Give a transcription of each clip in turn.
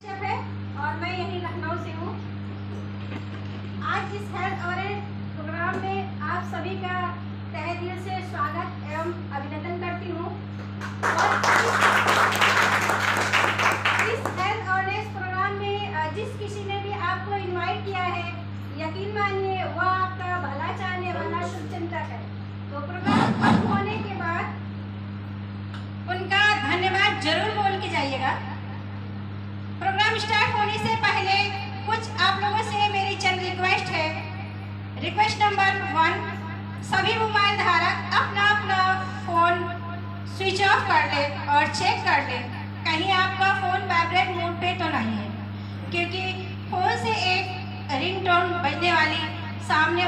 है और मैं यहीं लखनऊ से हूँ। आज इस हेल्थ अवेयरनेस प्रोग्राम में आप सभी का तहे दिल से स्वागत एवं अभिनंदन करती हूँ। और इस हेल्थ अवेयरनेस प्रोग्राम में जिस किसी ने भी आपको इनवाइट किया है, यकीन मानिए वह आपका भला चाहने वाला शुभचिंतक है। तो प्रोग्राम खत्म होने के बाद उनका धन्यवाद जरूर बोल के जाइएगा। प्रोग्राम स्टार्ट होने से पहले कुछ आप लोगों से मेरी चंद रिक्वेस्ट है। रिक्वेस्ट नंबर 1, सभी मोबाइल धारक अपना अपना फोन स्विच ऑफ कर ले और चेक कर ले कहीं आपका फोन वाइब्रेट मोड पे तो नहीं है, क्योंकि फोन से एक रिंगटोन बजने वाली सामने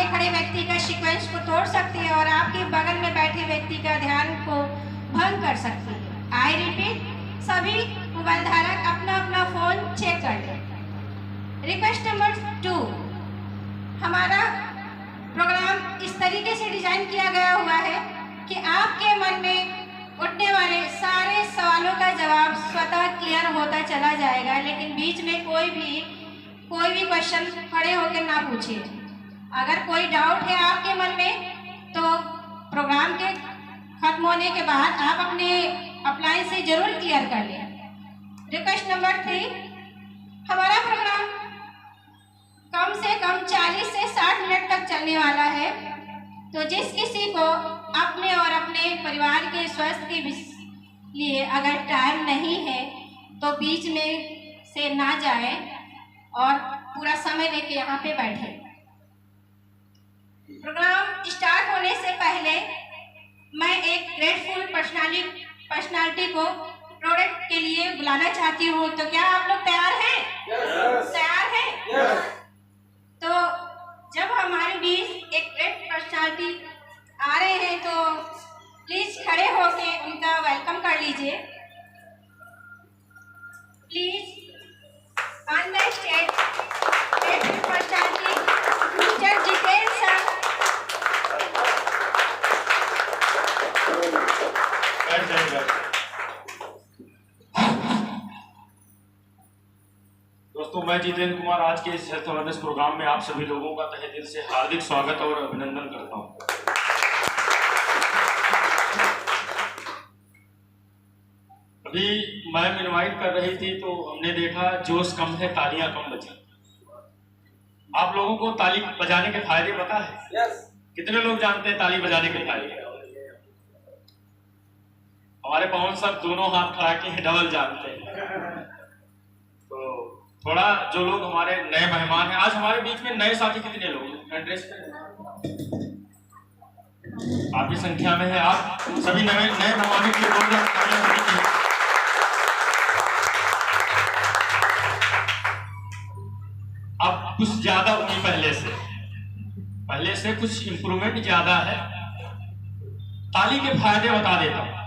खड़े व्यक्ति का सीक्वेंस को तोड़ सकती है और आपके बगल में बैठे व्यक्ति का ध्यान को भंग कर सकती है। आई रिपीट, सभी मोबाइल धारक अपना अपना फोन चेक कर लें। रिक्वेस्ट नंबर 2, हमारा प्रोग्राम इस तरीके से डिजाइन किया गया हुआ है कि आपके मन में उठने वाले सारे सवालों का जवाब स्वतः क्लियर होता चला जाएगा, लेकिन बीच में कोई भी क्वेश्चन खड़े होकर ना पूछिए। अगर कोई डाउट है आपके मन में तो प्रोग्राम के खत्म होने के बाद आप अपने अपलाइन से जरूर क्लियर कर लें। रिक्वेस्ट नंबर 3, हमारा प्रोग्राम कम से कम 40 से 60 मिनट तक चलने वाला है। तो जिस किसी को अपने और अपने परिवार के स्वास्थ्य के लिए अगर टाइम नहीं है तो बीच में से ना जाए और पूरा समय लेके यहाँ पे बैठे। प्रोग्राम स्टार्ट होने से पहले मैं एक ग्रेटफुल पर्सनालिटी को प्रोडक्ट के लिए बुलाना चाहती हूँ। तो क्या आप लोग तैयार हैं? Yes. तैयार हैं? Yes. तो जब हमारे बीच एक ग्रेट पर्सनालिटी आ रहे हैं तो प्लीज खड़े होके उनका वेलकम कर लीजिए। Please on the stage great personality mister Jitendra sir. दोस्तों, मैं जितेंद्र कुमार आज के इस हेल्थ अवेयरनेस प्रोग्राम में आप सभी लोगों का तहे दिल से हार्दिक स्वागत और अभिनंदन करता हूं। अभी मैम इनवाइट कर रही थी तो हमने देखा जोश कम है, तालियां कम बजी। आप लोगों को ताली बजाने के फायदे पता है? Yes. कितने लोग जानते हैं ताली बजाने के फायदे? हमारे पवन सर दोनों हाथ खड़ा के डबल जानते हैं। तो थोड़ा जो लोग हमारे नए मेहमान हैं, आज हमारे बीच में नए साथी कितने लोग हैं? एड्रेस काफी संख्या में है। आप सभी नए मेहमानों के लिए अब कुछ ज्यादा हुई पहले से कुछ इंप्रूवमेंट ज्यादा है। ताली के फायदे बता देता हूं।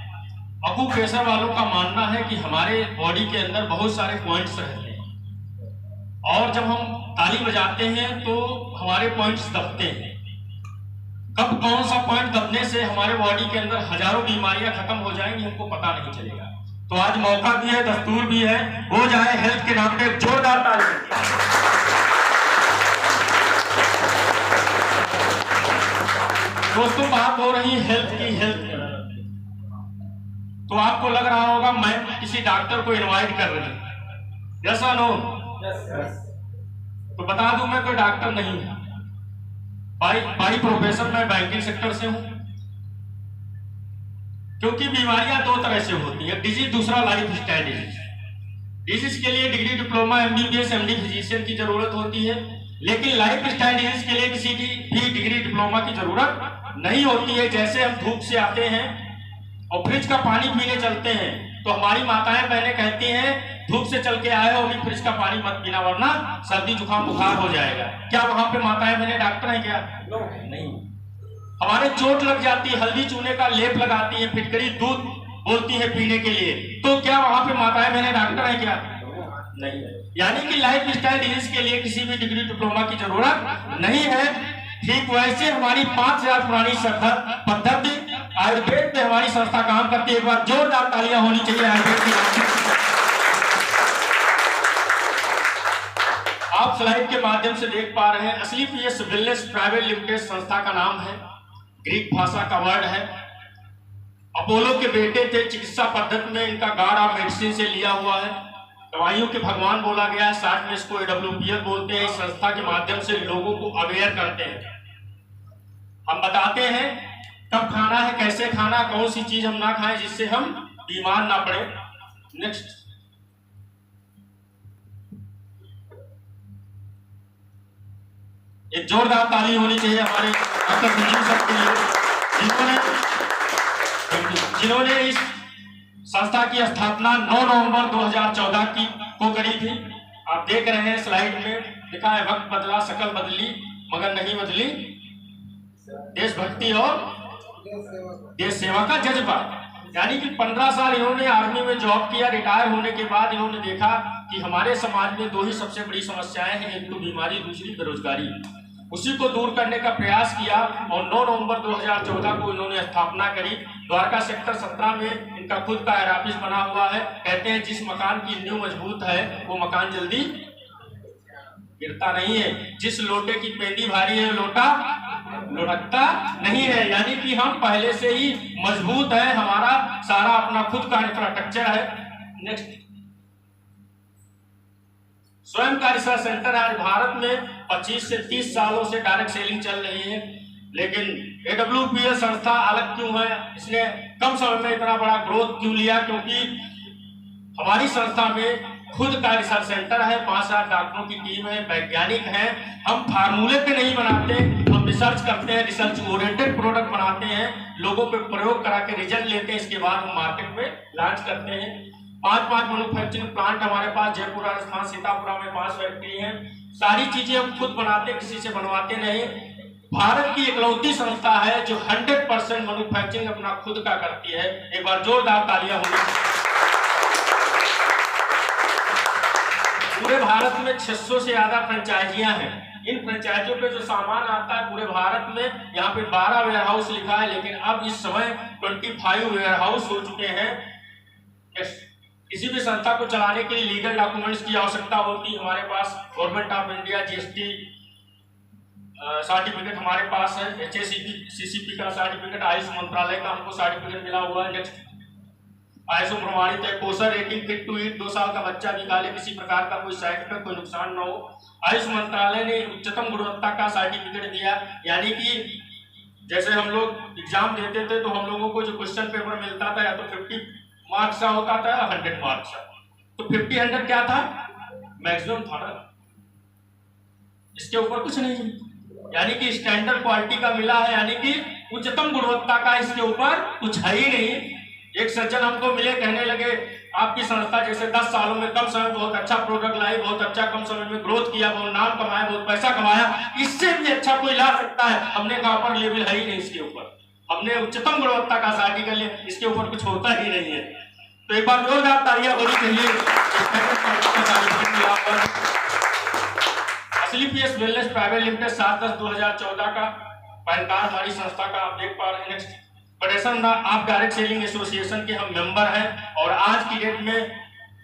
अकुप्रेशर वालों का मानना है कि हमारे बॉडी के अंदर बहुत सारे पॉइंट्स रहते हैं और जब हम ताली बजाते हैं तो हमारे पॉइंट्स दबते हैं। कब कौन सा पॉइंट दबने से हमारे बॉडी के अंदर हजारों बीमारियां खत्म हो जाएंगी हमको पता नहीं चलेगा। तो आज मौका भी है, दस्तूर भी है, हो जाए हेल्थ के नाम पे जोरदार ताली। दोस्तों, बात हो रही हेल्थ की तो आपको लग रहा होगा मैं किसी डॉक्टर को इनवाइट कर रही हूं। यस और नो? तो बता दूं, मैं कोई डॉक्टर नहीं हूं। बाई प्रोफेशन मैं बैंकिंग सेक्टर से हूं। क्योंकि बीमारियां दो तरह से होती है, डिजीज, दूसरा लाइफ स्टाइल डिजीज। डिजीज के लिए degree diploma MBBS MD physician की जरूरत होती है, लेकिन लाइफ स्टाइल डिजीज के लिए किसी की भी डिग्री डिप्लोमा की जरूरत नहीं होती है। जैसे हम धूप से आते हैं और फ्रिज का पानी पीने चलते हैं तो हमारी माताएं बहनें कहती हैं धूप से चल के आए हो, अभी फ्रिज का पानी मत पीना वरना सर्दी जुकाम बुखार हो जाएगा। क्या वहां पे माताएं बहनें डॉक्टर हैं क्या? नहीं। हमारे चोट लग जाती है, हल्दी चूने का लेप लगाती है, फिटकरी दूध बोलती है पीने के लिए, तो क्या वहां पे माताएं बहनें डॉक्टर हैं क्या? नहीं। यानी कि लाइफ स्टाइल डिजीज के लिए किसी भी डिग्री डिप्लोमा की जरूरत नहीं है। ठीक वैसे हमारी 5000 पुरानी पद्धति आयुर्वेद में हमारी संस्था काम करती है। एक बार जोरदार तालियां होनी चाहिए आयुर्वेद की। आप स्लाइड के माध्यम से देख पा रहे हैं, असली पीएस वेलनेस प्राइवेट लिमिटेड संस्था का नाम है, ग्रीक भाषा का वर्ड है। अपोलो के बेटे थे, चिकित्सा पद्धति में इनका गार्ड ऑफ मेडिसिन से लिया हुआ है। दवाइयों के भगवान बोला गया है, साथ में इसको AWPL बोलते हैं। इस संस्था के माध्यम से लोगों को अवेयर करते हैं। हम बताते हैं कब खाना है, कैसे खाना, कौन सी चीज हम ना खाएं जिससे हम बीमार ना पड़े। नेक्स्ट, एक जोरदार ताली होनी चाहिए हमारे डॉक्टर संजीव सर के लिए, जिन्होंने इस संस्था की स्थापना 9 नवंबर 2014 को करी थी। आप देख रहे हैं स्लाइड में लिखा है, वक्त बदला शकल बदली मगर नहीं बदली देशभक्ति और देश सेवा का जज्बा। यानी कि 15 साल इन्होंने आर्मी में जॉब किया। रिटायर होने के बाद इन्होंने देखा कि हमारे समाज में 2 ही सबसे बड़ी समस्याएं हैं, एक तो बीमारी, दूसरी बेरोजगारी। उसी को दूर करने का प्रयास किया और 9 नवंबर 2014 को इन्होंने स्थापना करी। द्वारका सेक्टर 17 में इनका खुद का हेड ऑफिस बना हुआ है। कहते हैं जिस मकान की नींव मजबूत है वो मकान जल्दी गिरता नहीं है, जिस लोटे की पेंदी भारी है लोटा लुढ़कता नहीं है। यानी कि हम पहले से ही मजबूत है, हमारा सारा अपना खुद का इंफ्रास्ट्रक्चर है। नेक्स्ट, स्वयं का रिसर्च सेंटर है। भारत में 25 से 30 सालों से डायरेक्ट सेलिंग चल रही है, लेकिन AWPL संस्था अलग क्यों है, इसने कम समय में इतना बड़ा ग्रोथ क्यों लिया? क्योंकि हमारी संस्था में खुद का रिसर्च सेंटर है, 5-7 डॉक्टरों की टीम है, वैज्ञानिक हैं। हम फार्मूले पे नहीं बनाते, हम रिसर्च करते हैं, रिसर्च ओरिएंटेड प्रोडक्ट बनाते हैं, लोगों पे प्रयोग करा के रिजल्ट लेते हैं, इसके बाद हम मार्केट में लॉन्च करते हैं। 5 मैन्युफैक्चरिंग प्लांट हमारे पास, जयपुर राजस्थान, सीतापुरा में 5 फैक्ट्री है। सारी चीजें हम खुद बनाते हैं, किसी से बनवाते नहीं। भारत की इकलौती संस्था है जो 100% मैन्युफैक्चरिंग अपना खुद का करती है। एक बार जोरदार तालियां होनी चाहिए। पूरे भारत में 600 से ज्यादा फ्रेंचाइजियां हैं। इन फ्रेंचाइजियों पे जो सामान आता है पूरे भारत में, यहाँ पे 12 वेयर हाउस लिखा है, लेकिन अब इस समय 25 वेयर हाउस हो चुके हैं। किसी भी संस्था को चलाने के लिए लीगल डॉक्यूमेंट्स की आवश्यकता होती है। हमारे पास government of India GST certificate हमारे पास है, HACCP का सर्टिफिकेट, आयुष मंत्रालय का हमको सर्टिफिकेट मिला हुआ है। नेक्स्ट, ISO प्रमाणित है, पोषण रेटिंग, फिट टू ईट, 2 साल का बच्चा भी खा ले, किसी प्रकार का कोई साइड इफेक्ट, कोई नुकसान न हो। आयुष मंत्रालय ने उच्चतम गुणवत्ता का सर्टिफिकेट दिया। यानी कि जैसे हम लोग एग्जाम देते थे तो हम लोगों को जो क्वेश्चन पेपर मिलता था या तो 50 मार्क्स का होता था या 100 मार्क्स का, तो 50-100 क्या था, मैक्सिमम था ना, इसके ऊपर कुछ नहीं। यानी कि स्टैंडर्ड क्वालिटी का मिला है, यानी कि उच्चतम गुणवत्ता का, इसके ऊपर कुछ है ही नहीं। एक सज्जन हमको मिले, कहने लगे आपकी संस्था जैसे 10 सालों में कम समय बहुत अच्छा प्रोडक्ट लाई, बहुत अच्छा कम समय में ग्रोथ किया, बहुत नाम कमाया, बहुत पैसा कमाया, इससे भी अच्छा कोई ला सकता है? हमने कहा पर लेवल है ही नहीं इसके ऊपर, हमने उच्चतम गुणवत्ता का सर्टिफिकेट लिया, इसके ऊपर कुछ होता ही नहीं है। तो एक बार जोरदार तालियां होनी चाहिए। असली पीएस वेलनेस प्राइवेट लिमिटेड 7/10/2014 का पैन कार्ड हमारी संस्था का आप देख पा रहे हैं। Next, federation of direct selling association के हम मेंबर हैं और आज की डेट में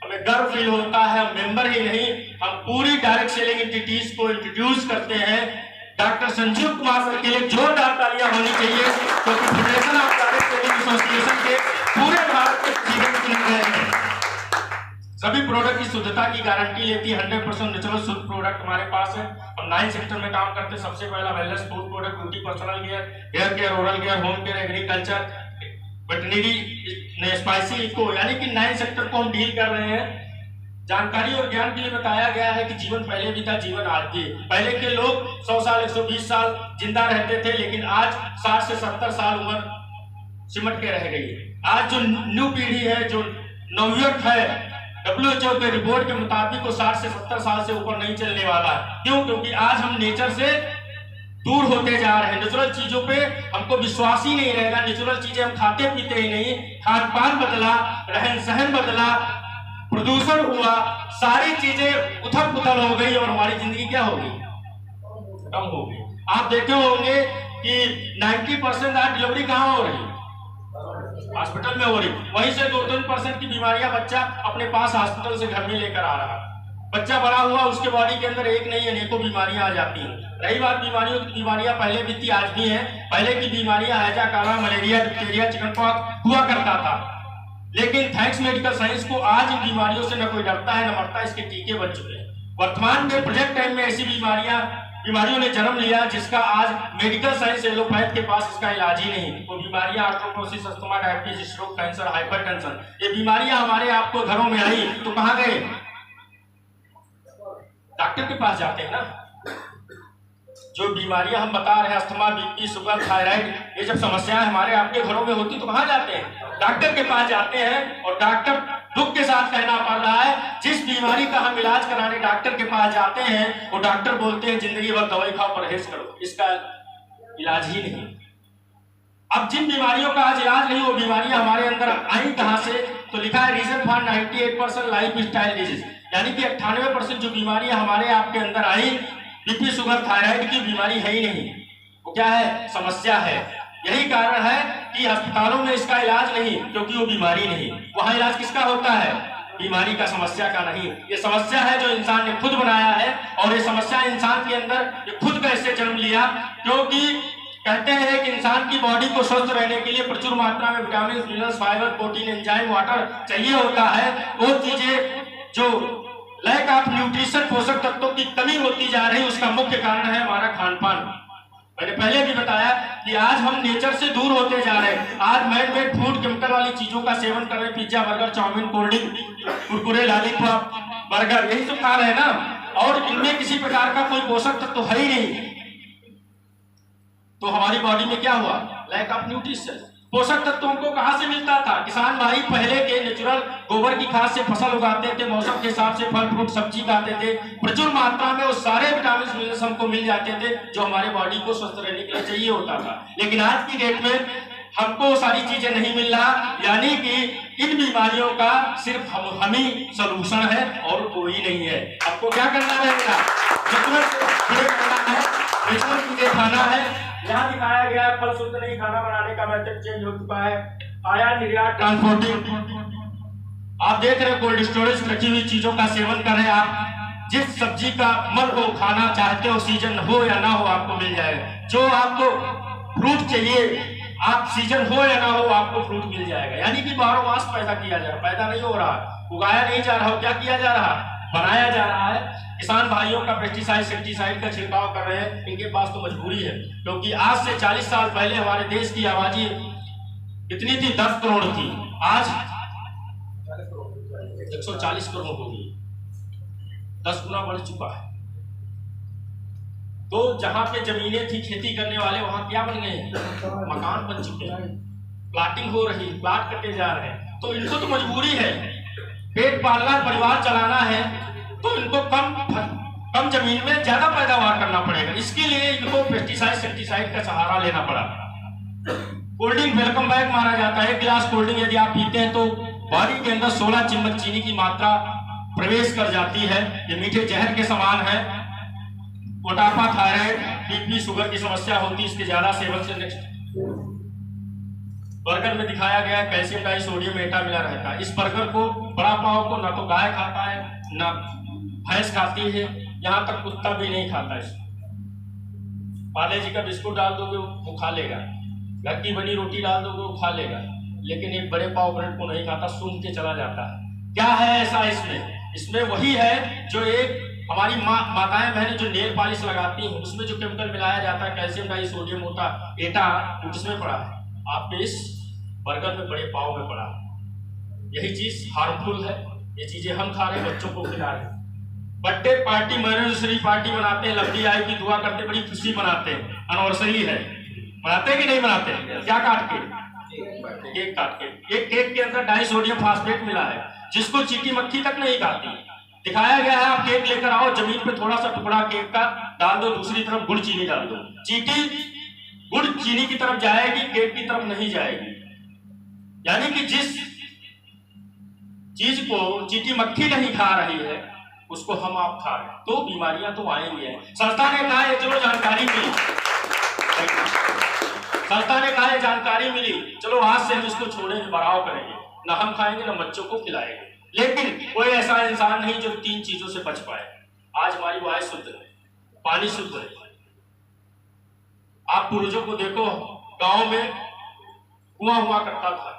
हमें गर्व फील होता है, हम मेंबर ही नहीं, हम पूरी डायरेक्ट सेलिंग एंटिटीज को इंट्रोड्यूस करते हैं। डॉक्टर संजीव कुमार सर के लिए जोरदार तालियां होनी चाहिए, क्योंकि federation of direct selling association के पूरे भारत के प्रेसिडेंट चुने गए हैं। सभी प्रोडक्ट की शुद्धता की गारंटी लेती है, 100% नेचुरल शुद्ध प्रोडक्ट हमारे पास है। हम 9 सेक्टर में काम करते हैं। सबसे पहला wellness food product, beauty, personal care, hair care, oral care, home care, agriculture, veterinary, spicy eco, यानी कि 9 सेक्टर को हम डील कर रहे हैं। जानकारी और ज्ञान के लिए बताया गया है कि जीवन पहले भी था, जीवन आज भी। पहले के लोग 100 साल 120 साल जिंदा रहते थे, लेकिन आज 60 से 70 साल उम्र सिमट के रह गई है। आज जो न्यू पीढ़ी है, जो नवयुवक है, WHO के रिपोर्ट के मुताबिक वो 60 से 70 साल से ऊपर नहीं चलने वाला है। क्यों? क्योंकि आज हम नेचर से दूर होते जा रहे हैं। नेचुरल चीजों पे हमको विश्वास ही नहीं रहेगा। नेचुरल चीजें हम खाते पीते ही नहीं, खान पान बदला, रहन सहन बदला, प्रदूषण हुआ, सारी चीजें उथल पुथल हो गई और हमारी जिंदगी क्या हो गई, कम हो गई। आप देखे होंगे कि 90% आज डिलीवरी कहाँ हो रही, हॉस्पिटल में हो रही। वहीं से 2-3% की बीमारियां बच्चा अपने पास हॉस्पिटल से घर में लेकर आ रहा है। बच्चा बड़ा हुआ, उसके बॉडी के अंदर एक नहीं अनेकों बीमारियां आ जाती हैं। रही बात बीमारियों की, बीमारियां पहले भी थी, आज भी हैं। पहले की बीमारियां हैजा, काला, मलेरिया, डिप्थीरिया, चिकनपॉक्स हुआ करता था, लेकिन थैंक्स मेडिकल साइंस को आज इन बीमारियों से न कोई डरता है न मरता है, इसके टीके बन चुके हैं। वर्तमान में प्रेजेंट टाइम में ऐसी बीमारियों ने जन्म लिया जिसका आज मेडिकल साइंस एलोपैथ के पास इसका इलाज ही नहीं। वो बीमारियां आर्थ्रोपोसिस, asthma, diabetes, stroke, cancer, hypertension, ये बीमारियां हमारे आपको घरों में आई तो कहां गए? डॉक्टर के पास जाते हैं ना। जो बीमारियां हम बता रहे हैं, अस्थमा, बीपी, शुगर, थायराइड, ये जब समस्याएं हमारे आपके घरों में होती तो कहां जाते हैं? डॉक्टर के पास जाते हैं। और डॉक्टर दुख के साथ कहना पड़ रहा है, जिस बीमारी का हम इलाज कराने डॉक्टर के पास जाते हैं, वो डॉक्टर बोलते हैं जिंदगी भर दवाई खाओ, परहेज करो, इसका इलाज ही नहीं। अब जिन बीमारियों का आज इलाज नहीं, वो बीमारियां हमारे अंदर आई कहां से? तो लिखा है reason for 98% lifestyle disease, यानी कि 98% जो बीमारियां हमारे आपके अंदर आई, बीपी, शुगर, थायराइड की बीमारी है ही नहीं। वो क्या है? समस्या है। यही कारण है कि अस्पतालों में इसका इलाज नहीं, क्योंकि वो बीमारी नहीं। वहां इलाज किसका होता है? बीमारी का, समस्या का नहीं। ये समस्या है जो इंसान ने खुद बनाया है, और ये समस्या इंसान के अंदर ये खुद कैसे जन्म लिया? क्योंकि कहते हैं कि इंसान की बॉडी को स्वस्थ रहने के लिए प्रचुर मात्रा में vitamin, minerals, fibre, protein, enzyme, water चाहिए होता है। वो चीजें जो लैक ऑफ न्यूट्रिशन, पोषक तत्वों की कमी होती जा रही, उसका मुख्य कारण है हमारा खान पान। मैंने पहले भी बताया कि आज हम नेचर से दूर होते जा रहे हैं। आज मैन मेड फूड, केमिकल वाली चीजों का सेवन कर रहे हैं। Pizza, burger, chow mein, cold drink, Kurkure, lollipop, burger, यही सब खा रहे हैं ना। और इनमें किसी प्रकार का कोई पोषक तत्व है ही नहीं। तो हमारी बॉडी में क्या हुआ? Lack of nutrition. पोषक तत्वों को कहां से मिलता था? किसान भाई पहले के नेचुरल गोबर की खाद से फसल उगाते थे, मौसम के हिसाब से फल फ्रूट सब्जी खाते थे, प्रचुर मात्रा में वो सारे विटामिन मिनरल्स हमको मिल जाते थे जो हमारे बॉडी को स्वस्थ रहने के लिए चाहिए होता था। लेकिन आज की डेट में हमको सारी चीजें नहीं मिल रहा, यानी कि इन बीमारियों का सिर्फ हम ही सोल्यूशन है और कोई नहीं है। आपको क्या करना रहेगा? चीजें खाना है। यहाँ दिखाया गया है फल शुद्ध नहीं खाना बनाने का मेथड चेंज हो चुका है। आयात, निर्यात, ट्रांसपोर्टिंग, आप देख रहे हैं कोल्ड स्टोरेज रखी हुई चीजों का सेवन कर रहे हैं। आप जिस सब्जी का मन हो खाना चाहते हो, सीजन हो या ना हो, आपको मिल जाएगा। जो आपको फ्रूट चाहिए, आप सीजन हो या ना हो, आपको फ्रूट मिल जाएगा। यानी कि बारह मास पैदा किया जा रहा, पैदा नहीं हो रहा, उगाया नहीं जा रहा, क्या किया जा रहा? बनाया जा रहा है। किसान भाइयों का पेस्टिसाइड, सेप्टिसाइड का छिड़काव कर रहे हैं, इनके पास तो मजबूरी है, क्योंकि आज से 40 साल पहले हमारे देश की आबादी कितनी थी? 10 करोड़ थी। आज 140 करोड़ हो गई, 10 गुना बढ़ चुका है। तो जहां पे जमीनें थी खेती करने वाले, वहां क्या बन गए? मकान बन चुके हैं, प्लाटिंग हो रही, प्लाट कटे जा रहे हैं। तो इनको तो मजबूरी है, पेट पालना, परिवार चलाना है, तो इनको कम जमीन में ज्यादा पैदावार करना पड़ेगा। इसके लिए इनको पेस्टिसाइड, सेप्टिसाइड का सहारा लेना पड़ा। कोल्ड ड्रिंक वेलकम बैक माना जाता है। एक गिलास कोल्ड ड्रिंक यदि आप पीते हैं तो बॉडी के अंदर 16 चम्मच चीनी की मात्रा प्रवेश कर जाती है। ये मीठे जहर के समान है। मोटापा, थायराइड, बीपी, शुगर की समस्या होती है इसके ज्यादा सेवन से। नेक्स्ट बर्गर में दिखाया गया है कैल्शियम डाई सोडियम एटा मिला रहता है। इस बर्गर को, बड़ा पाव को ना तो गाय खाता है ना भैंस खाती है, यहाँ तक कुत्ता भी नहीं खाता है। पार्ले जी का बिस्कुट डाल दोगे वो खा लेगा, घर की बनी रोटी डाल दोगे वो खा लेगा, लेकिन एक बड़े पाव ब्रेड को नहीं खाता, सूंघ के चला जाता है। क्या है ऐसा इसमें? इसमें वही है जो एक हमारी माताएं बहनें जो नेल पॉलिश लगाती हैं, उसमें जो केमिकल मिलाया जाता है कैल्शियम डाई सोडियम एटा, वो किसमें पड़ा है? आपके इस बर्गर में, बड़े पाव में पड़ा है। यही चीज हार्मफुल है। ये चीजें हम खा रहे हैं, बच्चों को खिला रहे हैं। बर्थडे पार्टी, एनिवर्सरी पार्टी मनाते हैं, लंबी आयु की दुआ करते, बड़ी खुशी मनाते हैं। एनिवर्सरी है, मनाते हैं कि नहीं मनाते? क्या काट के? केक काट के। एक केक के अंदर डाई सोडियम फास्फेट मिला है, जिसको चींटी मक्खी तक नहीं खाती। दिखाया गया है, आप केक लेकर आओ, जमीन पे थोड़ा सा टुकड़ा केक का डाल दो, दूसरी तरफ गुड़ चीनी डाल दो, चींटी गुड़ चीनी की तरफ जाएगी, केक की तरफ नहीं जाएगी। यानी कि जिस चीज को चींटी मक्खी नहीं खा रही है, उसको हम आप खा रहे हैं, तो बीमारियां तो आएंगी। संस्था ने कहा है चलो जानकारी मिली, संस्था ने कहा है जानकारी मिली, चलो आज से हम इसको छोड़ेंगे, बढ़ाव करेंगे, ना हम खाएंगे ना बच्चों को खिलाएंगे। लेकिन कोई ऐसा इंसान नहीं जो 3 चीजों से बच पाए। आज हमारी वायु शुद्ध है, पानी शुद्ध है। आप पूर्वजों को देखो, गांव में कुआं हुआ करता था,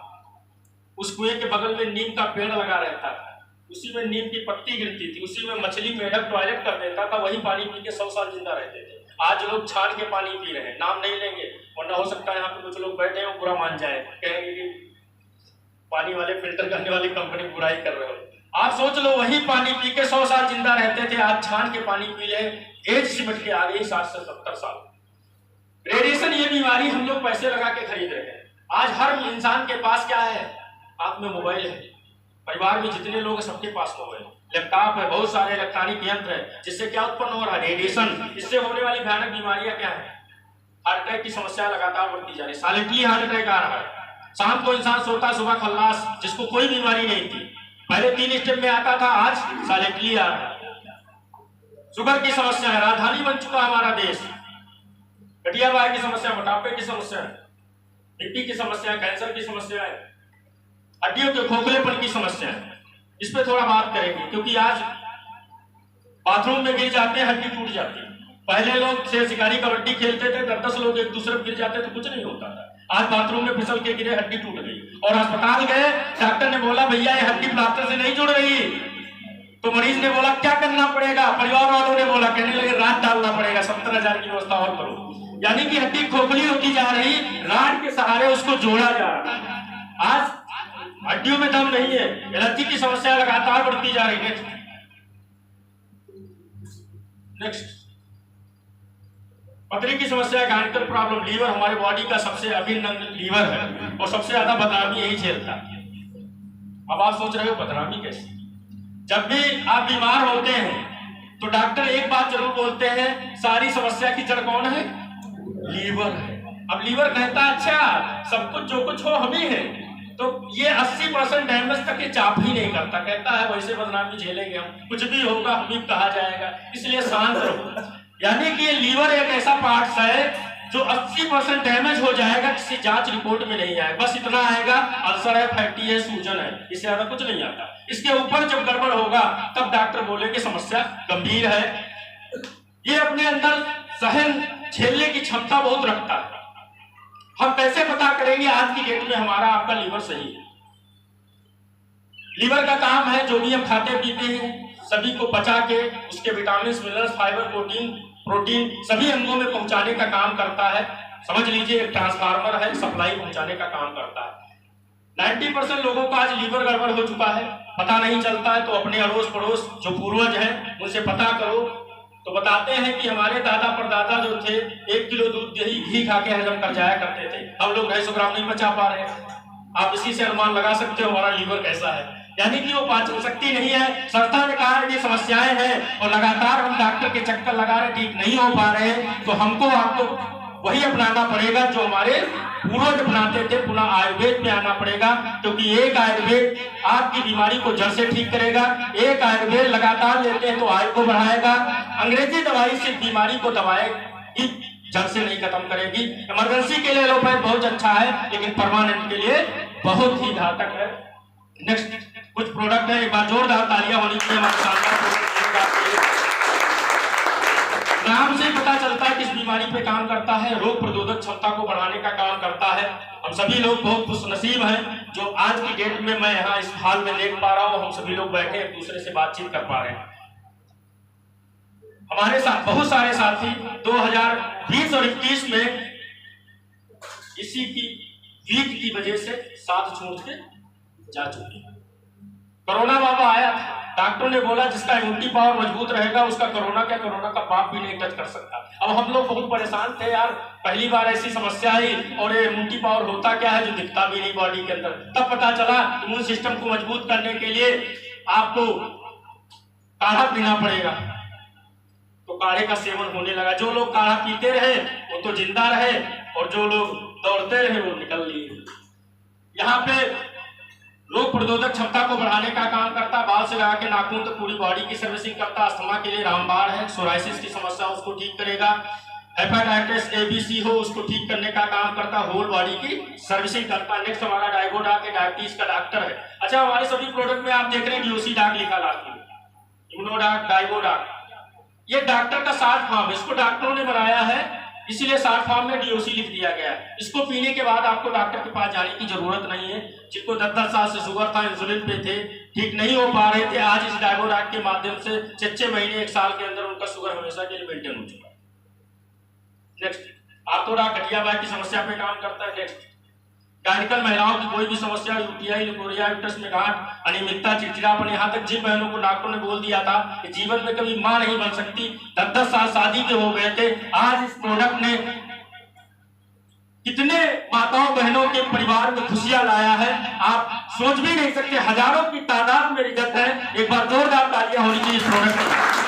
उस कुएं के बगल में नीम का पेड़ लगा रहता था, उसी में नीम की पत्ती गिरती थी, उसी में मछली मेढक टॉयलेट कर देता था, वही पानी पी के 100 साल जिंदा रहते थे। आज लोग छान के पानी पी रहे हैं, नाम नहीं लेंगे वरना हो सकता है यहाँ पे कुछ लोग बैठे हैं बुरा मान जाए, कहेंगे कि पानी वाले फिल्टर करने वाली कंपनी बुराई कर रहे हो। आप सोच लो, वही पानी पी के 100 साल जिंदा रहते थे, आज छान के पानी पी ले, एज सिमट के आ गई 60 से 70 साल। रेडिएशन ये बीमारी हम लोग पैसे लगा के खरीद रहे हैं। आज हर इंसान के पास क्या है? हाथ में मोबाइल है। परिवार में जितने लोग हैं सबके पास मोबाइल, लैपटॉप है, बहुत सारे इलेक्ट्रॉनिक यंत्र है, जिससे क्या उत्पन्न हो रहा है? रेडिएशन। इससे होने वाली भयानक बीमारियां क्या है? हार्ट अटैक की समस्या लगातार बढ़ती जा रही है, साइलेंटली हार्ट अटैक आ रहा है। शाम को इंसान सोता, सुबह खल्लास, जिसको कोई बीमारी नहीं थी, पहले 3 स्टेप में आता था, आज साइलेंटली आ रहा है। शुगर की समस्या है, राजधानी बन चुका हमारा देश। गठियावाई की समस्या, मोटापे की समस्या, मिट्टी की समस्या, कैंसर की समस्या है, हड्डियों के खोखलेपन की समस्या है। इस पे थोड़ा बात करेंगे, क्योंकि आज बाथरूम में गिर जाते हैं, हड्डी टूट जाती है। पहले लोग शेर शिकारी कबड्डी खेलते थे, 10-10 लोग एक दूसरे पर गिर जाते थे, कुछ नहीं होता था। आज बाथरूम में फिसल के गिरे, हड्डी टूट गई, और अस्पताल गए, डॉक्टर ने बोला भैया ये हड्डी प्लास्टर से नहीं जुड़ रही। तो मरीज ने बोला क्या करना पड़ेगा? परिवार वालों ने बोला, कहने लगे राड डालना पड़ेगा, 70,000 की व्यवस्था और करो। यानी कि हड्डी खोखली होती जा रही, राड के सहारे उसको जोड़ा जा रहा है। आज हड्डियों में दम नहीं है, एलर्जी की समस्या लगातार बढ़ती जा रही है। नेक्स्ट, पथरी की समस्या, गायनेकल प्रॉब्लम। लीवर हमारे बॉडी का सबसे अभिन्न अंग लीवर है, और सबसे ज्यादा बदनामी यही झेलता है। अब आप सोच रहे हो बदनामी कैसे? जब भी आप बीमार होते हैं तो डॉक्टर एक बात जरूर बोलते हैं, सारी समस्या की जड़ कौन है? लीवर है। अब लीवर कहता है अच्छा सब कुछ जो कुछ हो हम ही है, तो ये 80% डैमेज तक ये चाप ही नहीं करता, कहता है वैसे बदनामी झेलेंगे हम, कुछ भी होगा हम ही कहा जाएगा, इसलिए शांत रहो। यानी कि ये लीवर एक ऐसा पार्ट है जो 80% डैमेज हो जाएगा, किसी जांच रिपोर्ट में नहीं आएगा, बस इतना आएगा अल्सर है, फैटी है, सूजन है, इससे ज्यादा कुछ नहीं आता। इसके ऊपर जब गड़बड़ होगा तब डॉक्टर बोलेंगे समस्या गंभीर है। ये अपने अंदर सहन झेलने की क्षमता बहुत रखता है। हम कैसे पता करेंगे आज की डेट में हमारा आपका लीवर सही है? लीवर का काम है जो भी हम खाते पीते हैं सभी को पचा के उसके विटामिन, मिनरल्स, फाइबर, प्रोटीन सभी अंगों में पहुंचाने का काम करता है। समझ लीजिए एक ट्रांसफार्मर है, सप्लाई पहुंचाने का काम करता है। 90% लोगों का आज लीवर गड़बड़ हो चुका है, पता नहीं चलता है। तो अपने अड़ोस पड़ोस जो पूर्वज हैं उनसे पता करो, तो बताते हैं कि हमारे दादा परदादा जो थे 1 किलो दूध दही घी खा के हजम कर जाया करते थे, हम लोग 250 ग्राम नहीं पचा पा रहे हैं। आप इसी से अनुमान लगा सकते हो हमारा लीवर कैसा है। यानी कि वो पाचन शक्ति नहीं है। संस्था ने कहा ये समस्याएं हैं और लगातार हम डॉक्टर के चक्कर लगा रहे, ठीक नहीं हो पा रहे हैं, तो हमको आपको वही अपनाना पड़ेगा जो हमारे पूर्वज अपनाते थे, पुनः आयुर्वेद में आना पड़ेगा। क्योंकि एक आयुर्वेद आपकी बीमारी को जड़ से ठीक करेगा, एक आयुर्वेद लगातार लेते हैं तो आयु को बढ़ाएगा। अंग्रेजी दवाई से बीमारी को दवाएगी, जड़ से नहीं खत्म करेगी। इमरजेंसी के लिए एलोपैथ बहुत अच्छा है, लेकिन परमानेंट के लिए बहुत ही घातक है। नेक्स्ट कुछ प्रोडक्ट है, एक बार जोरदार तालियां होनी चाहिए हमारे शानदार। नाम से पता चलता है किस बीमारी पे काम करता है, रोग प्रतिरोधक क्षमता को बढ़ाने का काम करता है। हम सभी लोग बहुत खुशनसीब हैं जो आज की डेट में मैं यहाँ इस हाल में देख पा रहा हूँ, हम सभी लोग बैठे एक दूसरे से बातचीत कर पा रहे हैं। हमारे साथ बहुत सारे साथी 2020 और 21 में इसी की वीक की वजह से साथ छोड़ के जा चुके हैं। कोरोना बाबा आया था, डॉक्टर ने बोला जिसका इम्यूनिटी पावर मजबूत रहेगा उसका कोरोना क्या, कोरोना का पाप भी नहीं टच कर सकता। अब हम लोग बहुत परेशान थे यार, पहली बार ऐसी समस्या आई, और ये इम्यूनिटी पावर होता क्या है जो दिखता भी नहीं बॉडी के अंदर। तब पता चला इम्यून सिस्टम को मजबूत करने के लिए आपको काढ़ा पीना पड़ेगा, तो काढ़े का सेवन होने लगा। जो लोग काढ़ा पीते रहे वो तो जिंदा रहे, और जो लोग दौड़ते रहे वो निकल लिए। यहाँ पे रोग प्रतिरोधक क्षमता को बढ़ाने का काम करता, बाल से लगा के नाखून तक पूरी बॉडी की सर्विसिंग करता। अस्थमा के लिए रामबाण है, सोराइसिस की समस्या उसको ठीक करेगा। हेपेटाइटिस ABC हो उसको ठीक करने का काम करता है, होल बॉडी की सर्विसिंग करता है। नेक्स्ट हमारा डायगोडाक है, डायबिटीज का डॉक्टर है। अच्छा, हमारे सभी प्रोडक्ट में आप देख रहे हैं DOC डाक लिखा लाती है, इम्यूनोडाक, डायगोडाक, ये डॉक्टर का शॉर्ट फॉर्म है, इसको डॉक्टरों ने बनाया है, इसीलिए शॉर्ट फॉर्म में DOC लिख दिया गया है। इसको पीने के बाद आपको डॉक्टर के पास जाने की जरूरत नहीं है। जिनको 10-10 साल से शुगर था, इंसुलिन पे थे, ठीक नहीं हो पा रहे थे, आज इस डायगोडाक के माध्यम से 6 महीने 1 साल के अंदर उनका शुगर हमेशा के लिए मेंटेन हो चुका है। नेक्स्ट, आर्थोडाक गठिया बाई की समस्या पे काम करता है। नेक्स्ट, गायनिकल महिलाओं की कोई भी समस्या, UTI, लिकोरिया, यूट्रस में गांठ, अनियमितता, चिड़चिड़ापन, यहाँ तक जिन बहनों को डॉक्टरों ने बोल दिया था कि जीवन में कभी मां नहीं बन सकती, 10-10 साल शादी के हो गए थे, आज इस प्रोडक्ट ने कितने माताओं बहनों के परिवार में खुशियां लाया है, आप सोच भी नहीं सकते। हजारों की तादाद में रिजल्ट है। एक बार जोरदार तालियां होनी चाहिए इस प्रोडक्ट में।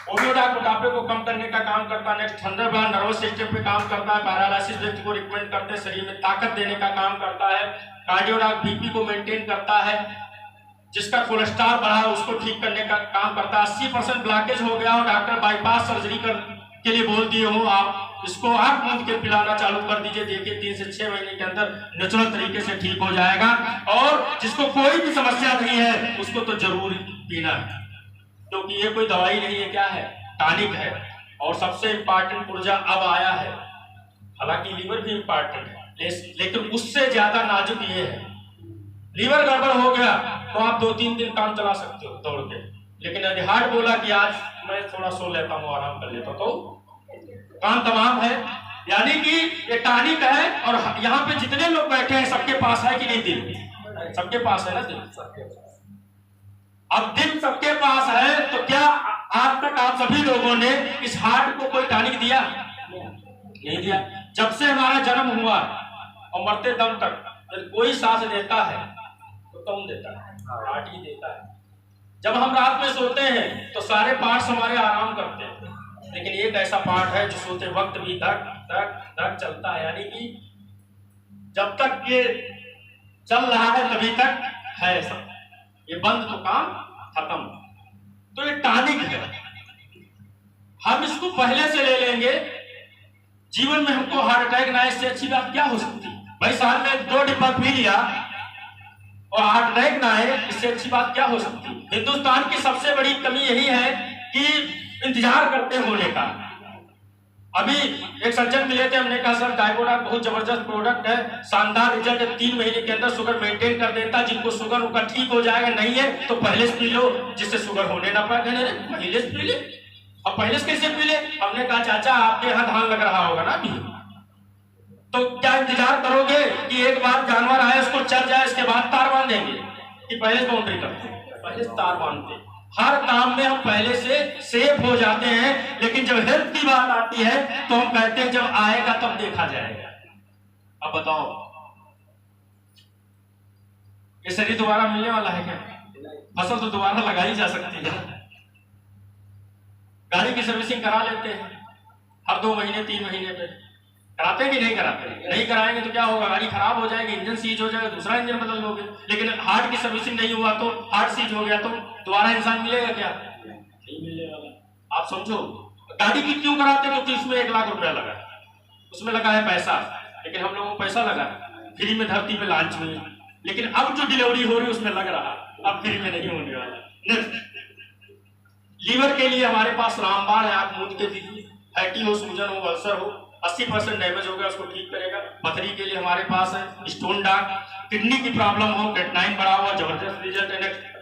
ओबियोडाक मोटापे को कम करने का काम करता है। नेक्स्ट, थंडरबर्ड नर्वस सिस्टम पे काम करता है। पैरालिसिस व्यक्ति को रिकमेंड करते हैं, शरीर में ताकत देने का काम करता है। कार्डियोडाक BP को मेंटेन करता है, जिसका कोलेस्ट्रॉल बढ़ा है उसको ठीक करने का काम करता है। 80% ब्लॉकेज हो गया और डॉक्टर बाईपास सर्जरी के लिए बोल दिए हो, आप इसको आंख मूंद के पिलाना चालू कर दीजिए, देखिए 3 से 6 महीने के अंदर नेचुरल तरीके से ठीक हो जाएगा। और जिसको कोई भी समस्या नहीं है उसको तो जरूर पीना है, क्योंकि ये कोई दवाई नहीं है, क्या है, टॉनिक है। और सबसे इंपॉर्टेंट ऊर्जा अब आया है, हालांकि लीवर भी इंपॉर्टेंट है, लेकिन उससे ज्यादा नाजुक ये है। लीवर गड़बड़ हो गया तो आप 2-3 दिन काम चला सकते हो दौड़ के, लेकिन यदि हार्ट बोला कि आज मैं थोड़ा सो लेता हूँ, आराम कर लेता हूँ, तो काम तमाम है। यानी कि ये टॉनिक है। और यहाँ पे जितने लोग बैठे हैं सबके पास है कि नहीं दिल? सबके पास है ना दिल। अब दिल सबके पास है तो क्या आज तक आप सभी लोगों ने इस हार्ट को कोई टॉनिक दिया? नहीं दिया। जब से हमारा जन्म हुआ और मरते दम तक कोई सांस देता है तो कौन देता है? हार्ट ही देता है। जब हम रात में सोते हैं तो सारे पार्ट्स हमारे आराम करते हैं, लेकिन एक ऐसा पार्ट है जो सोते वक्त भी धक धक धक चलता है। यानी कि जब तक ये चल रहा है तभी तक है सब, ये बंद तो काम खत्म। तो ये टॉनिक है, हम इसको पहले से ले लेंगे, जीवन में हमको हार्ट अटैक ना, इससे अच्छी बात क्या हो सकती है भाई? साल में 2 डिब्बा पी लिया और हार्ट अटैक ना है, इससे अच्छी बात क्या हो सकती है? हिंदुस्तान की सबसे बड़ी कमी यही है कि इंतजार करते होने का। अभी एक सज्जन मिले थे, हमने कहा सर डायगोडाक बहुत जबरदस्त प्रोडक्ट है, शानदार रिजल्ट है, 3 महीने के अंदर शुगर मेंटेन कर देता है, जिनको शुगर उनका ठीक हो जाएगा, नहीं है तो पहले से पी लो जिससे शुगर होने ना पाए। पहले से पी ले। अब पहले से कैसे पी ले? हमने कहा चाचा आपके यहाँ धान लग रहा होगा ना अभी, तो क्या इंतजार करोगे कि एक बार जानवर आए उसको चल जाए इसके बाद तार बांधेंगे कि पहले से बाउंड्री करते हैं? पहले से तार बांधते। हर काम में हम पहले से सेफ हो जाते हैं, लेकिन जब हेल्थ की बात आती है तो हम कहते हैं जब आएगा तब देखा जाएगा। अब बताओ ये शरीर दोबारा मिलने वाला है क्या? फसल तो दोबारा लगाई जा सकती है। गाड़ी की सर्विसिंग करा लेते हैं हर 2 महीने 3 महीने पे, कराते हैं कि नहीं कराते? नहीं कराएंगे तो क्या होगा? गाड़ी खराब हो जाएगी, इंजन सीज हो जाएगा, दूसरा इंजन बदल दोगे। लेकिन हार्ट की सर्विसिंग नहीं हुआ तो, हार्ट सीज हो गया तो दोबारा इंसान मिलेगा क्या? नहीं मिलने वाला। आप समझो गाड़ी की क्यों कराते? क्योंकि उसमें 1 लाख रुपया लगा, उसमें लगा है पैसा, लेकिन हम लोगों को पैसा लगा फ्री में धरती पे लॉन्च हुई, लेकिन अब जो डिलीवरी हो रही है उसमें लग रहा, अब फ्री में नहीं होने वाला। लीवर के लिए हमारे पास रामबाण है, आप मूंद के दीजिए, फैटी हो, सूजन हो, अल्सर हो, 80% डैमेज हो गया उसको ठीक करेगा। पथरी के लिए हमारे पास है स्टोन डाक, किडनी की प्रॉब्लम हो, क्रेटनाइन बढ़ा हुआ, जबरदस्त रिजल्ट है। नेक्स्ट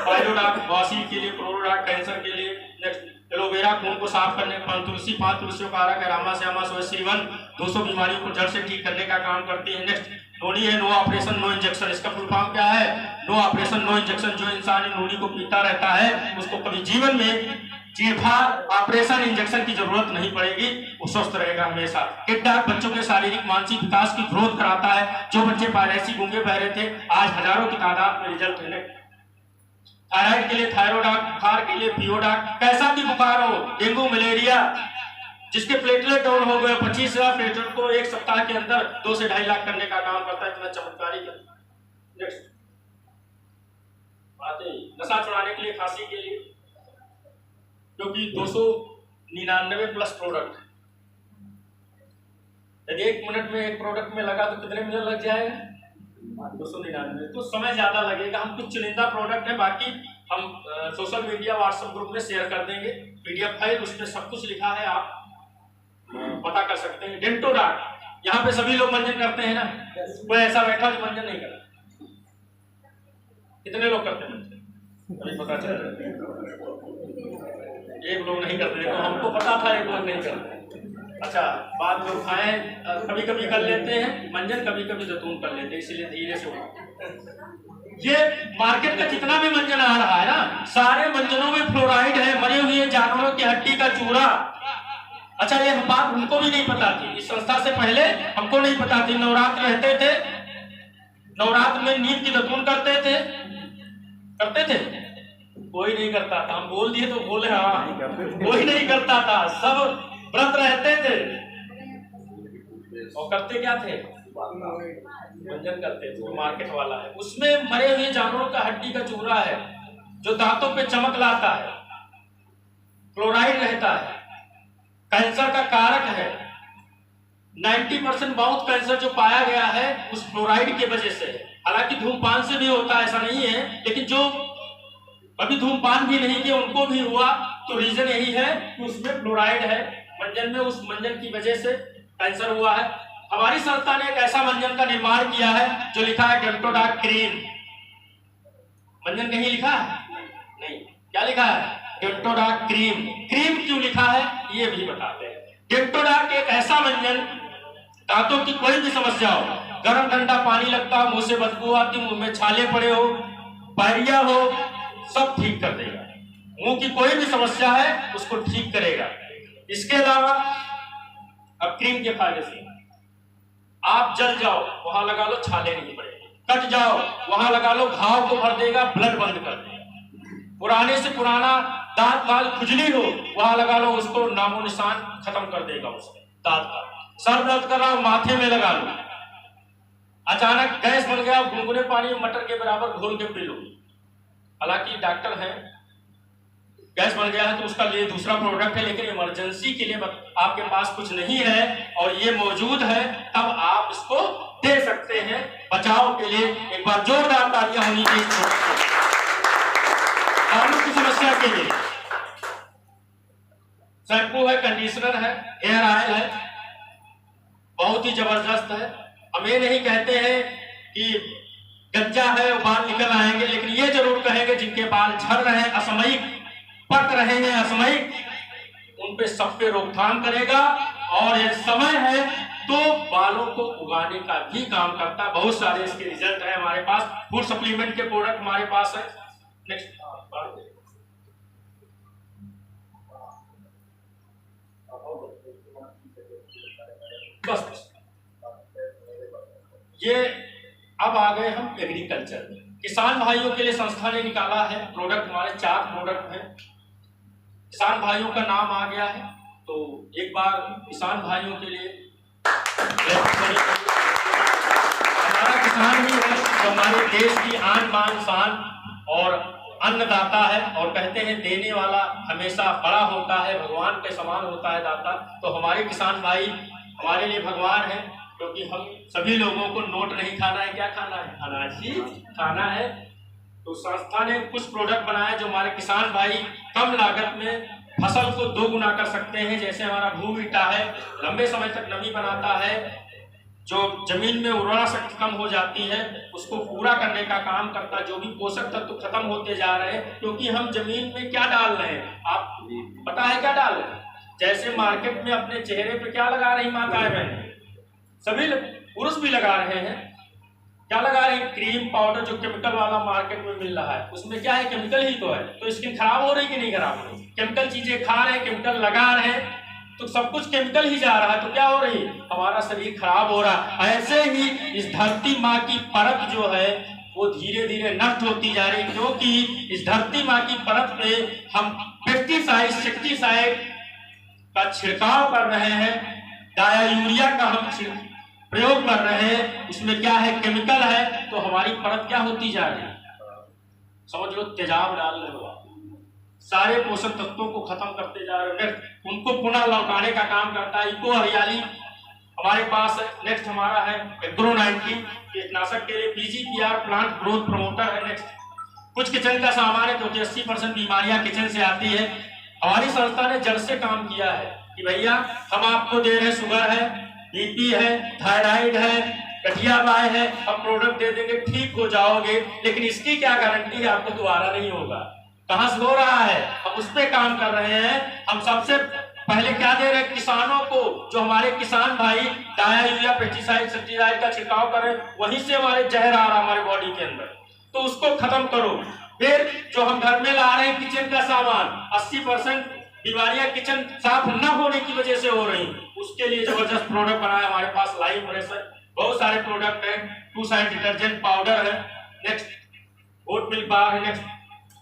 पाइलोडाक, बवासीर के लिए, क्लोरोडाक कैंसर के लिए। नेक्स्ट एलोवेरा खून को साफ करने का, तुलसी 5 तुलसियों का आरा, रामा श्यामा सोएसिवन 200 बीमारियों को जड़ से ठीक करने का काम करती है। नेक्स्ट नोनी है, नो ऑपरेशन नो इंजेक्शन, इसका फुल फॉर्म क्या है? No operation no injection. जो इंसान नोनी को पीता रहता है उसको कभी जीवन में चीरफाड़ ऑपरेशन इंजेक्शन की जरूरत नहीं पड़ेगी, वो स्वस्थ रहेगा हमेशा। किडडाक बच्चों के शारीरिक मानसिक विकास की ग्रोथ कराता है, जो बच्चे पैरालिसिस गूंगे बहरे थे आज हजारों की तादाद में रिजल्ट है। थायराइड के लिए थायरोडाक, बुखार के लिए पियोडाक, कैसा भी बुखार हो, डेंगू मलेरिया, जिसके प्लेटलेट डाउन हो गए 25,000 प्लेटलेट को 1 सप्ताह के अंदर 2 से 2.5 लाख करने का काम करता है, इतना चमत्कारी है। नशा छुड़ाने के लिए, खांसी के लिए, क्योंकि 200 99 प्लस प्रोडक्ट। यदि 1 मिनट में एक प्रोडक्ट में लगा तो कितने मिनट लग जाएगा? 299। तो समय ज्यादा लगेगा। हम कुछ चुनिंदा प्रोडक्ट है, बाकी हम सोशल मीडिया व्हाट्सएप ग्रुप में शेयर कर देंगे PDF फाइल, उसमें सब कुछ लिखा है, आप पता कर सकते हैं। डेंटोडार्ट, यहाँ पे सभी लोग मंजन करते हैं ना? कोई ऐसा बैठा जो मंजन नहीं करता? कितने लोग करते हैं मंजन? अभी पता चल रहा है एक लोग नहीं करते, तो हमको पता था एक लोग नहीं करते। अच्छा, बाद में खाएं, कभी कभी कर लेते हैं मंजन, कभी कभी जैतून कर लेते हैं, इसलिए धीरे से ये मार्केट का जितना भी मंजन आ रहा है ना, सारे मंजनों में फ्लोराइड है, मरे हुए जानवरों की हड्डी का चूरा। अच्छा, ये बात हमको भी नहीं पता थी, इस संस्था से पहले हमको नहीं पता थी। नवरात्र रहते थे, नवरात्र में नीम की जैतून करते थे कोई नहीं करता था। हम बोल दिए तो बोले हाँ, कोई नहीं करता था, सब व्रत रहते थे और करते क्या थे? मंजन करते थे। तो मार्केट वाला है, उसमें मरे हुए जानवरों का हड्डी का चूरा है जो दांतों पे चमक लाता है, फ्लोराइड रहता है, कैंसर का कारक है। 90% माउथ कैंसर जो पाया गया है उस फ्लोराइड की वजह से है। हालांकि धूमपान से भी होता है, ऐसा नहीं है, लेकिन जो अभी धूमपान भी नहीं किया उनको भी हुआ, तो रीजन यही है कि उसमें फ्लोराइड है मंजन में, उस मंजन की वजह से कैंसर हुआ है। हमारी संस्था ने एक ऐसा मंजन का निर्माण किया है जो लिखा है डेंटोडार्ट क्रीम। मंजन कहीं लिखा है? नहीं। क्या लिखा है? डेंटोडार्ट क्रीम। क्रीम क्यों लिखा है ये भी बताते हैं। डेंटोडार्ट एक ऐसा मंजन, दांतों की कोई भी समस्या हो, गर्म ठंडा पानी लगता हो, मुंह से बदबू आती, मुंह में छाले पड़े हो, पायरिया हो, सब ठीक कर देगा। मुंह की कोई भी समस्या है उसको ठीक करेगा। इसके अलावा अब क्रीम के फायदे से, आप जल जाओ वहां लगा लो, छाले नहीं पड़ेंगे, कट जाओ वहां लगा लो, घाव को भर देगा, ब्लड बंद कर देगा। पुराने से पुराना दांत लाल खुजली हो वहां लगा लो, उसको नामो निशान खत्म कर देगा उसके दांत का। सर दर्द कर रहा हो माथे में लगा लो। अचानक गैस बन गया, गुनगुने पानी में मटर के बराबर घोल के पी लो। हालांकि डॉक्टर है, गैस बन गया है तो उसका लिए दूसरा प्रोडक्ट है, लेकिन इमरजेंसी के लिए आपके पास कुछ नहीं है और ये मौजूद है, तब आप इसको दे सकते हैं बचाव के लिए। एक बार जोरदार तालियां होनी चाहिए की समस्या के लिए। शैम्पू है, कंडीशनर है, हेयर ऑयल है, बहुत ही जबरदस्त है। हम ये नहीं कहते हैं कि गंजा है बाल निकल आएंगे, लेकिन ये जरूर कहेंगे जिनके बाल झड़ रहे हैं, असमयिक पक रहे हैं, असमयिक, उन पे सब पे रोकथाम करेगा। और ये समय है तो बालों को उगाने का भी काम करता है। बहुत सारे इसके रिजल्ट है हमारे पास। फूड सप्लीमेंट के प्रोडक्ट हमारे पास है। नेक्स्ट बस ये अब आ गए हम एग्रीकल्चर में। किसान भाइयों के लिए संस्था ने निकाला है प्रोडक्ट, हमारे 4 प्रोडक्ट हैं। किसान भाइयों का नाम आ गया है, तो एक बार किसान भाइयों के लिए, हमारा किसान ही है जो हमारे देश की आन बान शान और अन्नदाता है, और कहते हैं देने वाला हमेशा बड़ा होता है, भगवान के समान होता है दाता। तो हमारे किसान भाई हमारे लिए भगवान है, क्योंकि हम सभी लोगों को नोट नहीं खाना है, क्या खाना है? अनाज ही खाना है। तो संस्था ने कुछ प्रोडक्ट बनाए जो हमारे किसान भाई कम लागत में फसल को 2 गुना कर सकते हैं। जैसे हमारा भू ईटा है, लंबे समय तक नमी बनाता है, जो जमीन में उर्वरा शक्ति कम हो जाती है उसको पूरा करने का काम करता है। जो भी पोषक तत्व खत्म होते जा रहे हैं, क्योंकि हम जमीन में क्या डाल रहे हैं, आप पता है क्या डाल रहे हैं? जैसे मार्केट में अपने चेहरे पे क्या लगा रही माताएं बहनें, सभी पुरुष भी लगा रहे हैं, क्या लगा रहे हैं? क्रीम पाउडर जो केमिकल वाला मार्केट में मिल रहा है, उसमें क्या है? केमिकल ही तो है। तो स्किन खराब हो रही कि नहीं खराब हो रही? केमिकल चीजें खा रहे हैं, केमिकल लगा रहे हैं, तो सब कुछ केमिकल ही जा रहा है, तो क्या हो रही? हमारा शरीर खराब हो रहा है। ऐसे ही इस धरती माँ की परत जो है वो धीरे धीरे नष्ट होती जा रही, क्योंकि इस धरती माँ की परत पे हम पेस्टिसाइड का छिड़काव कर रहे हैं, डाया यूरिया का हम प्रयोग कर रहे हैं, उसमें क्या है? केमिकल है। तो हमारी परत क्या होती जा रही है? समझ लो तेजाब डाल रहे हो, सारे पोषक तत्वों को खत्म करते जा रहे हैं, उनको पुनः लौटाने का काम करता है। इको हरियाली हमारे पास है। नेक्स्ट हमारा है एग्रो 90 कीटनाशक के लिए पीजीपीआर प्लांट ग्रोथ प्रमोटर है। नेक्स्ट कुछ किचन का सामान है क्योंकि 80% बीमारियां किचन से आती है। हमारी संस्था ने जड़ से काम किया है कि भैया हम आपको दे रहे हैं, शुगर है, बीपी है, थायराइड है, गठिया बाय है, हम प्रोडक्ट दे देंगे, ठीक हो जाओगे, लेकिन इसकी क्या गारंटी है आपको दोबारा नहीं होगा। कहां से हो रहा है, हम उस पर काम कर रहे हैं। हम सबसे पहले क्या दे रहे हैं किसानों को, जो हमारे किसान भाई डाया यूरिया पेस्टिसाइड सल्टीसाइड का छिड़काव करें, वहीं से हमारे जहर आ रहा है हमारे बॉडी के अंदर, तो उसको खत्म करो। फिर जो हम घर में ला रहे हैं किचन का सामान, 80% बीमारियां किचन साफ न होने की वजह से हो रही, उसके लिए जबरदस्त प्रोडक्ट बनाया हमारे पास। लाइव फ्रेश है, बहुत सारे प्रोडक्ट है, 2 साइड डिटर्जेंट पाउडर है। नेक्स्ट ओट मिल्क बार है। नेक्स्ट